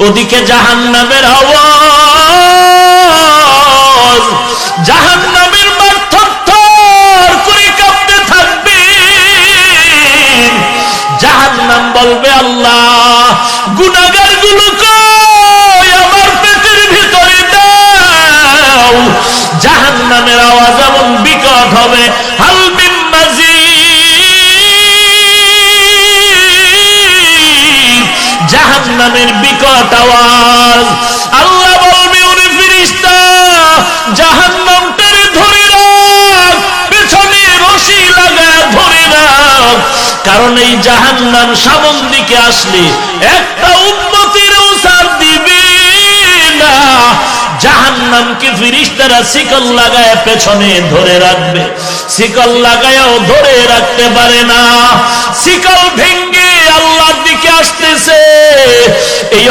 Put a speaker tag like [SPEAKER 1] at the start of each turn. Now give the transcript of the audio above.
[SPEAKER 1] ওদিকে জাহান্নামের আওয়াজ, জাহান্নামের মাঠ থরথর করে কাঁপতে থাকবে। জাহান্নাম বলবে, আল্লাহ গুনাহগার গুলো কই, আমার পেটের ভিতরে দাও। জাহান্নামের আওয়াজ এমন বিকট হবে, হাল মিন মাজিদ, জাহান্নামের বিকট আওয়াজ। আল্লাহ বলবে, ওরে ফেরেশতা, জাহান্নামটারে ধরে রাখ, পেছনে রশি লাগায় ধরে রাখ, কারণ এই জাহান্নাম সামন দিকে আসলে একটা উম্মতেরও ছাড় দিবে না। জাহান্নামকে ফেরেশতারা শিকল লাগায় পেছনে ধরে রাখবে, শিকল লাগায়ও ধরে রাখতে পারে না। শিকল ভেঙ্গে আল্লাহর দিকে আসতেছে। এই